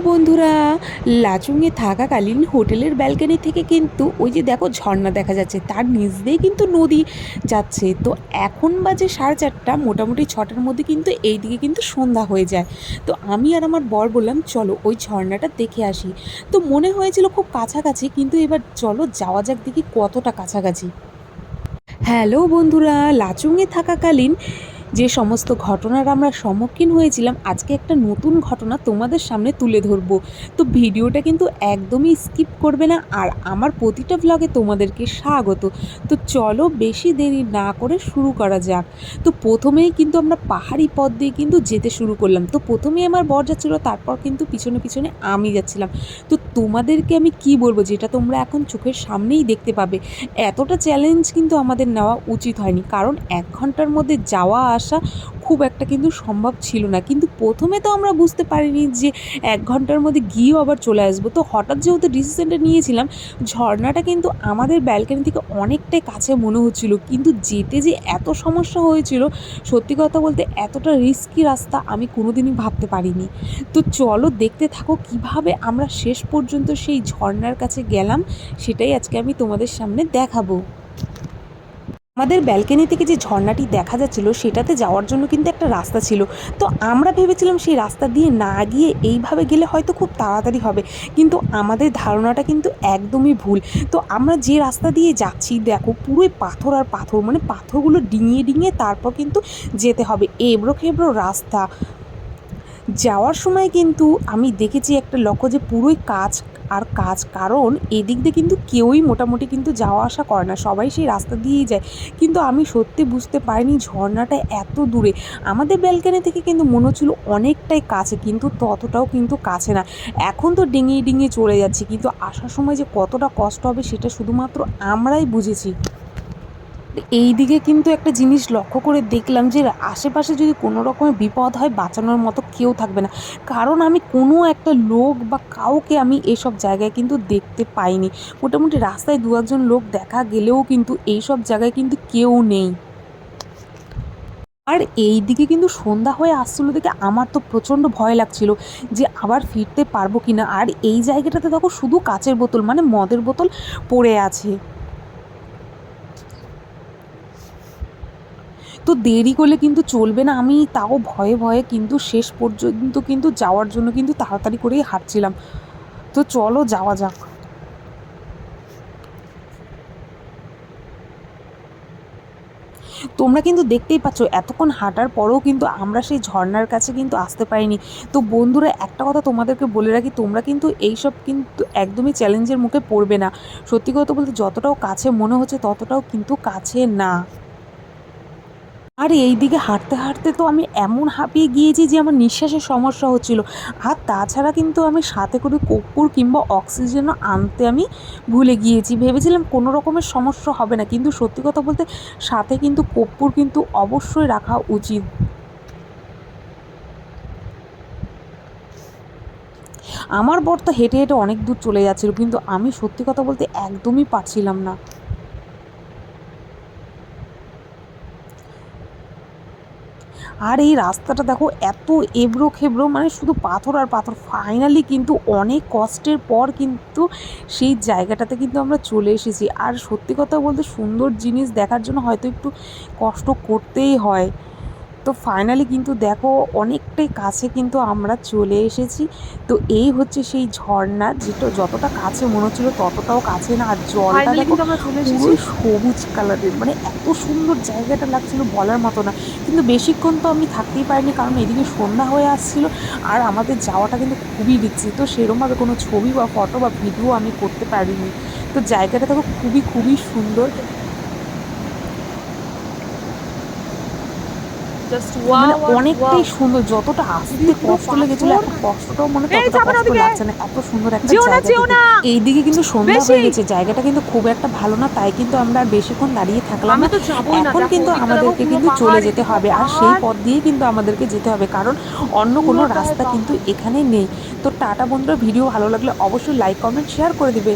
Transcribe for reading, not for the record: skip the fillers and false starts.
বন্ধুরা, লাচুংয়ে থাকাকালীন হোটেলের ব্যালকনি থেকে কিন্তু ওই যে দেখো ঝর্ণা দেখা যাচ্ছে, তার নিচ দিয়ে কিন্তু নদী যাচ্ছে। তো এখন বাজে 4:30, মোটামুটি 6টার মধ্যে কিন্তু এইদিকে কিন্তু সন্ধ্যা হয়ে যায়। তো আমি আর আমার বর বললাম চলো ওই ঝর্ণাটা দেখে আসি। তো মনে হয়েছিল খুব কাছাকাছি, কিন্তু এবার চলো যাওয়া যাক দেখি কতটা কাছাকাছি। হ্যালো বন্ধুরা, লাচুংয়ে থাকাকালীন যে সমস্ত ঘটনার আমরা সম্মুখীন হয়েছিলাম, আজকে একটা নতুন ঘটনা তোমাদের সামনে তুলে ধরবো। তো ভিডিওটা কিন্তু একদমই স্কিপ করবে না, আর আমার প্রতিটা ভ্লগে তোমাদেরকে স্বাগত। তো চলো বেশি দেরি না করে শুরু করা যাক। তো প্রথমেই কিন্তু আমরা পাহাড়ি পথ দিয়ে কিন্তু যেতে শুরু করলাম। তো প্রথমেই আমার বর যাচ্ছিলো, তারপর কিন্তু পিছনে পিছনে আমি যাচ্ছিলাম। তো তোমাদেরকে আমি কি বলবো, যেটা তোমরা এখন চোখের সামনেই দেখতে পাবে। এতটা চ্যালেঞ্জ কিন্তু আমাদের নেওয়া উচিত হয়নি, কারণ 1 ঘন্টার মধ্যে যাওয়া আসা খুব একটা কিন্তু সম্ভব ছিল না। কিন্তু প্রথমে তো আমরা বুঝতে পারিনি যে 1 ঘন্টার মধ্যে গিয়েও আবার চলে আসবো। তো হঠাৎ যেহেতু ডিসিশনটা নিয়েছিলাম, ঝর্ণাটা কিন্তু আমাদের ব্যালকনি থেকে অনেকটাই কাছে মনে হচ্ছিল, কিন্তু যেতে যে এত সমস্যা হয়েছিল, সত্যি কথা বলতে এতটা রিস্কি রাস্তা আমি কোনোদিনই ভাবতে পারিনি। তো চলো দেখতে থাকো কিভাবে আমরা শেষ পর্যন্ত সেই ঝর্ণার কাছে গেলাম, সেটাই আজকে আমি তোমাদের সামনে দেখাবো। আমাদের ব্যালকনি থেকে যে ঝর্ণাটি দেখা যাচ্ছিল, সেটাতে যাওয়ার জন্য কিন্তু একটা রাস্তা ছিল। তো আমরা ভেবেছিলাম সেই রাস্তা দিয়ে না গিয়ে এইভাবে গেলে হয়তো খুব তাড়াতাড়ি হবে, কিন্তু আমাদের ধারণাটা কিন্তু একদমই ভুল। তো আমরা যে রাস্তা দিয়ে যাচ্ছি দেখো, পুরোই পাথর আর পাথর, মানে পাথরগুলো ডিঙিয়ে ডিঙিয়ে তারপর কিন্তু যেতে হবে, এবড়ো খেবড়ো রাস্তা। যাওয়ার সময় কিন্তু আমি দেখেছি একটা লক্ষ্য, যে পুরোই কাজ আর কাজ, কারণ এদিক দিয়ে কিন্তু কেউই মোটামুটি কিন্তু যাওয়া আসা করে না, সবাই সেই রাস্তা দিয়েই যায়। কিন্তু আমি সত্যি বুঝতে পারিনি ঝর্ণাটা এত দূরে। আমাদের ব্যালকনি থেকে কিন্তু মনে হচ্ছিল অনেকটাই কাছে, কিন্তু ততটাও কিন্তু কাছে না। এখন তো ডিঙিয়ে ডিঙিয়ে চলে যাচ্ছি, কিন্তু আসার সময় যে কতটা কষ্ট হবে সেটা শুধুমাত্র আমরাই বুঝেছি। এই দিকে কিন্তু একটা জিনিস লক্ষ্য করে দেখলাম, যে আশেপাশে যদি কোনো রকমের বিপদ হয়, বাঁচানোর মতো কেউ থাকবে না, কারণ আমি কোনো একটা লোক বা কাউকে আমি এসব জায়গায় কিন্তু দেখতে পাইনি। মোটামুটি রাস্তায় 2-1 লোক দেখা গেলেও কিন্তু এইসব জায়গায় কিন্তু কেউ নেই। আর এই দিকে কিন্তু সন্ধ্যা হয়ে আসছিল দেখে আমার তো প্রচণ্ড ভয় লাগছিল যে আবার ফিরতে পারবো কিনা। আর এই জায়গাটাতে দেখো শুধু কাচের বোতল, মানে মদের বোতল পড়ে আছে। তো দেরি করলে কিন্তু চলবে না, আমি তাও ভয়ে ভয়ে কিন্তু শেষ পর্যন্ত কিন্তু যাওয়ার জন্য কিন্তু তাড়াতাড়ি করেই হাঁটছিলাম। তো চলো যাওয়া যাক। তোমরা কিন্তু দেখতেই পাচ্ছ, এতক্ষণ হাঁটার পরেও কিন্তু আমরা সেই ঝর্ণার কাছে কিন্তু আসতে পারিনি। তো বন্ধুরা, একটা কথা তোমাদেরকে বলে রাখি, তোমরা কিন্তু এইসব কিন্তু একদমই চ্যালেঞ্জের মুখে পড়বে না। সত্যি কথা বলতে যতটাও কাছে মনে হচ্ছে, ততটাও কিন্তু কাছে না। আর এই দিকে হাঁটতে হাঁটতে তো আমি এমন হাঁপিয়ে গিয়েছি যে আমার নিঃশ্বাসের সমস্যা হচ্ছিল। আর তাছাড়া কিন্তু আমি সাথে করে কর্পূর কিংবা অক্সিজেনও আনতে আমি ভুলে গিয়েছি। ভেবেছিলাম কোনো রকমের সমস্যা হবে না, কিন্তু সত্যি কথা বলতে সাথে কিন্তু কর্পূর কিন্তু অবশ্যই রাখা উচিত। আমার বর তো হেঁটে হেঁটে অনেক দূর চলে যাচ্ছিল, কিন্তু আমি সত্যি কথা বলতে একদমই পারছিলাম না। আর এই রাস্তাটা দেখো এত এবড়ো খেবড়ো, মানে শুধু পাথর আর পাথর। ফাইনালি কিন্তু অনেক কষ্টের পর কিন্তু সেই জায়গাটাতে কিন্তু আমরা চলে এসেছি। আর সত্যি কথা বলতে সুন্দর জিনিস দেখার জন্য হয়তো একটু কষ্ট করতেই হয়। তো ফাইনালি কিন্তু দেখো অনেকটাই কাছে কিন্তু আমরা চলে এসেছি। তো এই হচ্ছে সেই ঝর্ণা, যেটা যতটা কাছে মনে হচ্ছিল ততটাও কাছে না। আর জলটা ফাইনালি দেখো কিন্তু আমরা চলে এসেছি। পুরোই সবুজ কালারের, মানে এত সুন্দর জায়গাটা লাগছিল বলার মতো না। কিন্তু বেশিক্ষণ তো আমি থাকতেই পারিনি, কারণ এদিকে সন্ধ্যা হয়ে আসছিল, আর আমাদের যাওয়াটা কিন্তু খুবই রিস্কি। তো সেরকমভাবে কোনো ছবি বা ফটো বা ভিডিও আমি করতে পারিনি। তো জায়গাটা দেখো খুবই খুবই সুন্দর, জাস্ট মানে ওয়াও আর ওয়াও। অনেকটাই সুন্দর। যতটা আসতে এদিকে পুরো কষ্ট লেগেছিলো, পাথর। এখন কষ্টটাও মনে এই ততটা যাবে না কষ্ট ওদিকে, লাগছে না, এত সুন্দর একটা যেও না জায়গা যেও থেকে। না এইদিকে কিন্তু সন্ধ্যা বেশি। হয়ে গেছে, জায়গাটা কিন্তু খুব একটা ভালো না, তাই কিন্তু আমরা আর বেশিক্ষণ দাঁড়িয়ে থাকলাম আমি না। তো যাবোই না, এখন দেখো কিন্তু ওদিকটা দেখো আমাদেরকে পুরো কিন্তু চলে পাহাড়, যেতে এদিকে পুরো হবে, আর সেই পাহাড়, পথ দিয়েই কিন্তু আমাদেরকে যেতে হবে, কারণ অন্য কোনো পুরোটাই রাস্তা কিন্তু পাহাড়। এখানে নেই। তো টাটা বন্ধুরা, ভিডিও ভালো লাগলে অবশ্যই লাইক কমেন্ট শেয়ার করে দিবে।